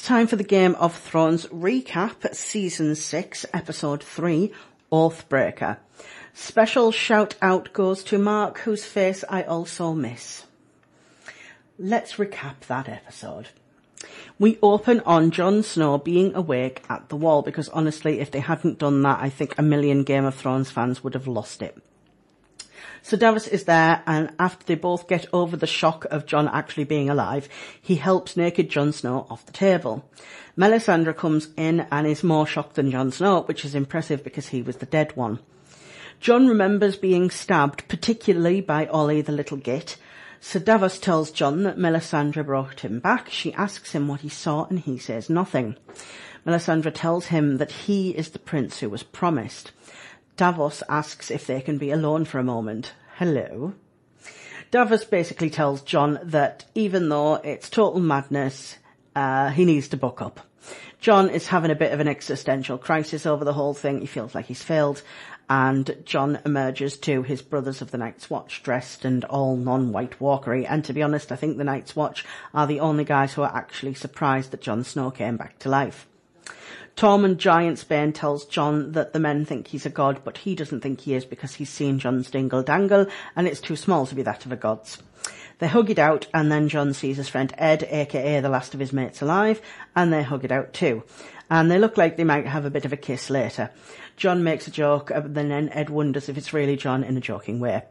time for the Game of Thrones recap, Season 6, Episode 3, Oathbreaker. Special shout out goes to Mark, whose face I also miss. Let's recap that episode. We open on Jon Snow being awake at the wall, because honestly, if they hadn't done that, I think a million Game of Thrones fans would have lost it. So Davos is there, and after they both get over the shock of Jon actually being alive, he helps naked Jon Snow off the table. Melisandre comes in and is more shocked than Jon Snow, which is impressive because he was the dead one. Jon remembers being stabbed, particularly by Ollie the little git. So Davos tells Jon that Melisandre brought him back. She asks him what he saw, and he says nothing. Melisandre tells him that he is the prince who was promised. Davos asks if they can be alone for a moment. Hello. Davos basically tells Jon that even though it's total madness, he needs to buck up. Jon is having a bit of an existential crisis over the whole thing. He feels like he's failed. And Jon emerges to his brothers of the Night's Watch dressed and all non-white walkery. And to be honest, I think the Night's Watch are the only guys who are actually surprised that Jon Snow came back to life. Tormund Giantsbane tells Jon that the men think he's a god, but he doesn't think he is because he's seen Jon's dingle-dangle, and it's too small to be that of a god's. They hug it out, and then Jon sees his friend Ed, aka the last of his mates alive, and they hug it out too. And they look like they might have a bit of a kiss later. Jon makes a joke, and then Ed wonders if it's really Jon in a joking way.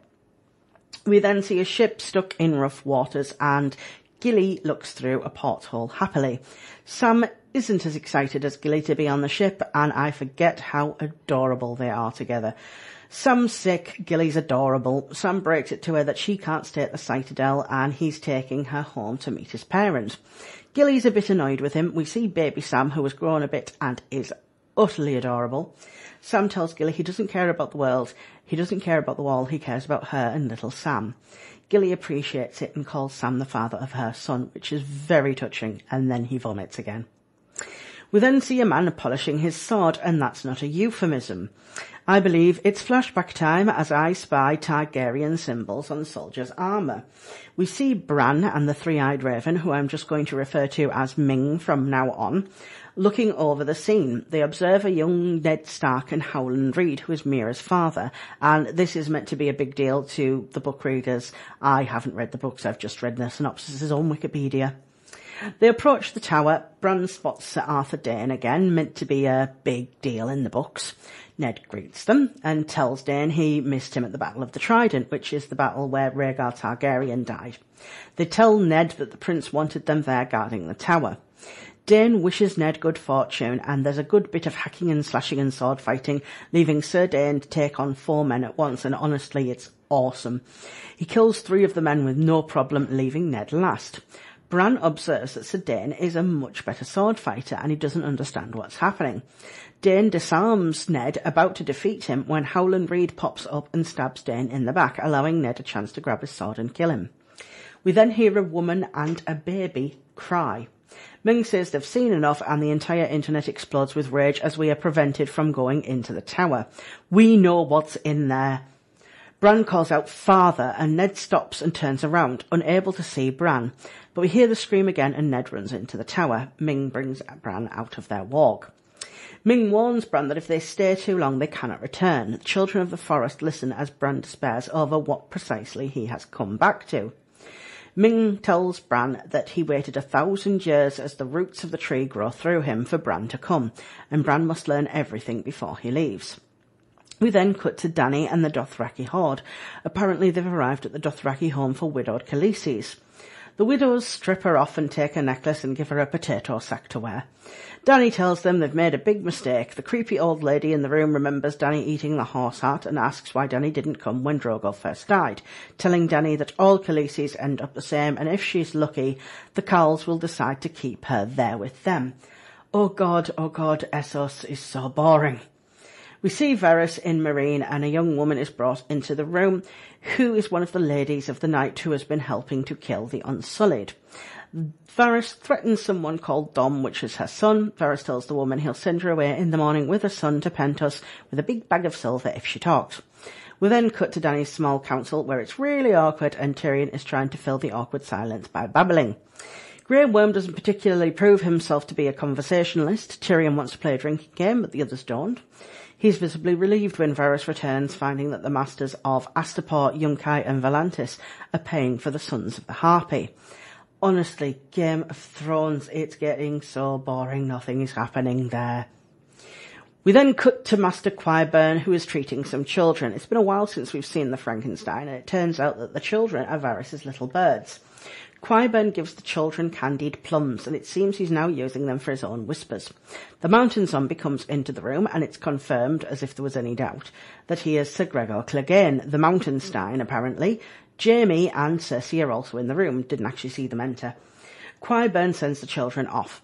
We then see a ship stuck in rough waters, and Gilly looks through a porthole happily. Sam isn't as excited as Gilly to be on the ship, and I forget how adorable they are together. Sam's sick, Gilly's adorable. Sam breaks it to her that she can't stay at the Citadel, and he's taking her home to meet his parents. Gilly's a bit annoyed with him. We see baby Sam, who has grown a bit and is utterly adorable. Sam tells Gilly he doesn't care about the world, he doesn't care about the wall, he cares about her and little Sam. Gilly appreciates it and calls Sam the father of her son, which is very touching, and then he vomits again. We then see a man polishing his sword, and that's not a euphemism. I believe it's flashback time as I spy Targaryen symbols on soldiers' armour. We see Bran and the three-eyed raven, who I'm just going to refer to as Ming from now on, looking over the scene. They observe a young Ned Stark and Howland Reed, who is Mira's father, and this is meant to be a big deal to the book readers. I haven't read the books, I've just read the synopsis on Wikipedia. They approach the tower. Bran spots Sir Arthur Dayne again, meant to be a big deal in the books. Ned greets them and tells Dayne he missed him at the Battle of the Trident, which is the battle where Rhaegar Targaryen died. They tell Ned that the prince wanted them there guarding the tower. Dayne wishes Ned good fortune, and there's a good bit of hacking and slashing and sword fighting, leaving Sir Dayne to take on 4 men at once, and honestly, it's awesome. He kills 3 of the men with no problem, leaving Ned last. Bran observes that Sir Dayne is a much better sword fighter, and he doesn't understand what's happening. Dayne disarms Ned, about to defeat him, when Howland Reed pops up and stabs Dayne in the back, allowing Ned a chance to grab his sword and kill him. We then hear a woman and a baby cry. Ming says they've seen enough, and the entire internet explodes with rage as we are prevented from going into the tower. We know what's in there. Bran calls out "Father," and Ned stops and turns around, unable to see Bran. But we hear the scream again, and Ned runs into the tower. Ming brings Bran out of their walk. Ming warns Bran that if they stay too long, they cannot return. The children of the forest listen as Bran despairs over what precisely he has come back to. Ming tells Bran that he waited 1,000 years as the roots of the tree grow through him for Bran to come, and Bran must learn everything before he leaves. We then cut to Dany and the Dothraki horde. Apparently they've arrived at the Dothraki home for widowed Khaleesi's. The widows strip her off and take her necklace and give her a potato sack to wear. Dany tells them they've made a big mistake. The creepy old lady in the room remembers Dany eating the horse heart and asks why Dany didn't come when Drogo first died, telling Dany that all Khaleesi's end up the same, and if she's lucky, the Khals will decide to keep her there with them. Oh God, Essos is so boring. We see Varys in Meereen, and a young woman is brought into the room, who is one of the ladies of the night who has been helping to kill the Unsullied. Varys threatens someone called Dom, which is her son. Varys tells the woman he'll send her away in the morning with her son to Pentos with a big bag of silver if she talks. We then cut to Dany's small council, where it's really awkward, and Tyrion is trying to fill the awkward silence by babbling. Grey Worm doesn't particularly prove himself to be a conversationalist. Tyrion wants to play a drinking game, but the others don't. He's visibly relieved when Varys returns, finding that the masters of Astapor, Yunkai and Volantis are paying for the Sons of the Harpy. Honestly, Game of Thrones, it's getting so boring, nothing is happening there. We then cut to Master Qyburn, who is treating some children. It's been a while since we've seen the Frankenstein, and it turns out that the children are Varys' little birds. Qyburn gives the children candied plums, and it seems he's now using them for his own whispers. The mountain zombie comes into the room, and it's confirmed, as if there was any doubt, that he is Sir Gregor Clegane, the Mountainstein, apparently. Jaime and Cersei are also in the room, didn't actually see them enter. Qyburn sends the children off.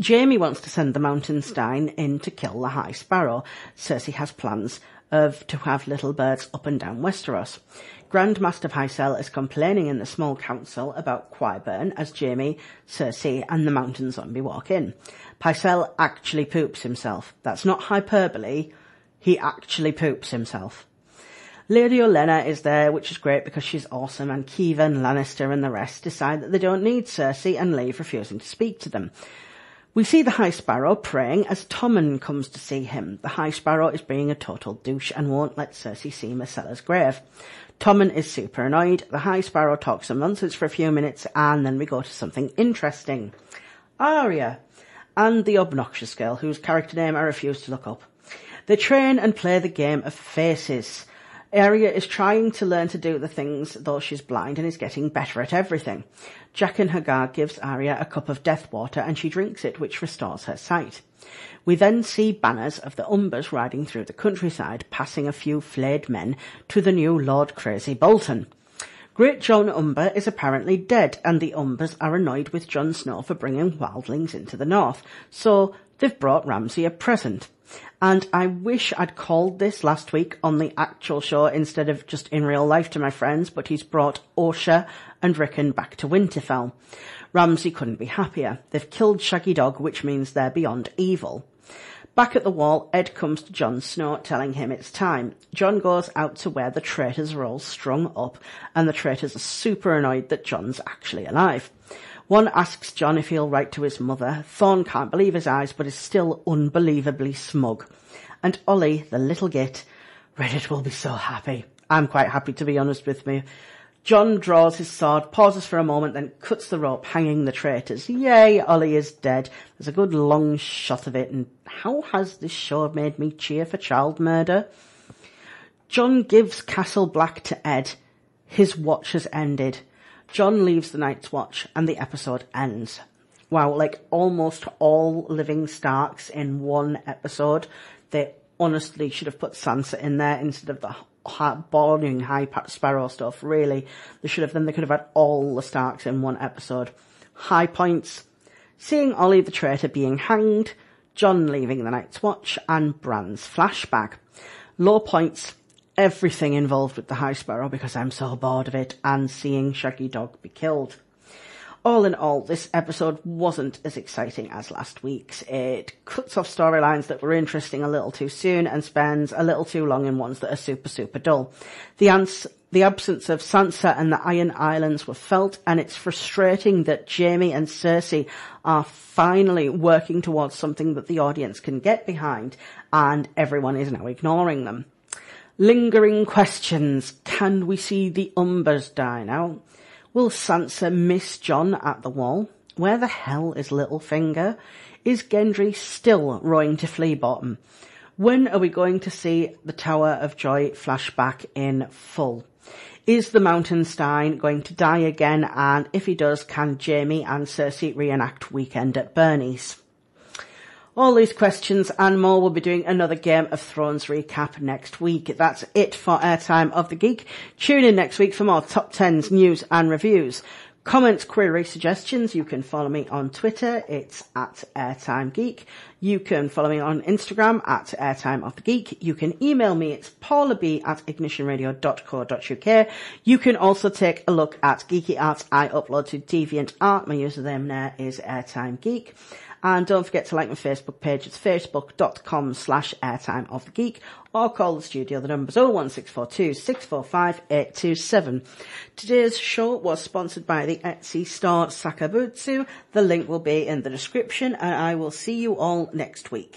Jaime wants to send the Mountainstein in to kill the High Sparrow. Cersei has plans to have little birds up and down Westeros. Grand Master Pycelle is complaining in the small council about Qyburn as Jaime, Cersei and the mountain zombie walk in. Pycelle actually poops himself. That's not hyperbole. He actually poops himself. Lady Olenna is there, which is great because she's awesome, and Keevan, Lannister and the rest decide that they don't need Cersei and leave, refusing to speak to them. We see the High Sparrow praying as Tommen comes to see him. The High Sparrow is being a total douche and won't let Cersei see Myrcella's grave. Tommen is super annoyed. The High Sparrow talks some nonsense for a few minutes, and then we go to something interesting. Arya and the obnoxious girl, whose character name I refuse to look up. They train and play the game of faces. Arya is trying to learn to do the things, though she's blind, and is getting better at everything. Jaqen H'ghar gives Arya a cup of death water, and she drinks it, which restores her sight. We then see banners of the Umbers riding through the countryside, passing a few flayed men to the new Lord Crazy Bolton. Great Jon Umber is apparently dead, and the Umbers are annoyed with Jon Snow for bringing wildlings into the north, so they've brought Ramsay a present. And I wish I'd called this last week on the actual show instead of just in real life to my friends, but he's brought Osha and Rickon back to Winterfell. Ramsay couldn't be happier. They've killed Shaggy Dog, which means they're beyond evil. Back at the wall, Ed comes to Jon Snow, telling him it's time. Jon goes out to where the traitors are all strung up, and the traitors are super annoyed that Jon's actually alive. One asks Jon if he'll write to his mother. Thorne can't believe his eyes, but is still unbelievably smug. And Ollie, the little git, Reddit will be so happy. I'm quite happy, to be honest with me. Jon draws his sword, pauses for a moment, then cuts the rope, hanging the traitors. Yay, Ollie is dead. There's a good long shot of it, and how has this show made me cheer for child murder? Jon gives Castle Black to Ed. His watch has ended. Jon leaves the Night's Watch, and the episode ends. Wow, like almost all living Starks in one episode. They honestly should have put Sansa in there instead of the boring High Sparrow stuff, really. They could have had all the Starks in one episode. High points: seeing Ollie the traitor being hanged, Jon leaving the Night's Watch, and Bran's flashback. Low points: everything involved with the High Sparrow because I'm so bored of it, and seeing Shaggy Dog be killed. All in all, this episode wasn't as exciting as last week's. It cuts off storylines that were interesting a little too soon and spends a little too long in ones that are super, super dull. The absence of Sansa and the Iron Islands were felt, and it's frustrating that Jaime and Cersei are finally working towards something that the audience can get behind, and everyone is now ignoring them. Lingering questions. Can we see the Umbers die now? Will Sansa miss Jon at the wall? Where the hell is Littlefinger? Is Gendry still rowing to Flea Bottom? When are we going to see the Tower of Joy flashback in full? Is the Mountainstein going to die again? And if he does, can Jaime and Cersei reenact Weekend at Bernie's? All these questions and more. We'll be doing another Game of Thrones recap next week. That's it for Airtime of the Geek. Tune in next week for more top 10s, news and reviews. Comments, queries, suggestions, you can follow me on Twitter. It's at Airtime Geek. You can follow me on Instagram at Airtime of the Geek. You can email me. It's paulab@ignitionradio.co.uk. You can also take a look at geeky art I upload to DeviantArt. My username there is Airtime Geek. And don't forget to like my Facebook page. It's facebook.com/Airtime of the Geek, or call the studio. The number's 01642 645 827. Today's show was sponsored by the the Etsy store Sakabutsu. The link will be in the description, and I will see you all next week.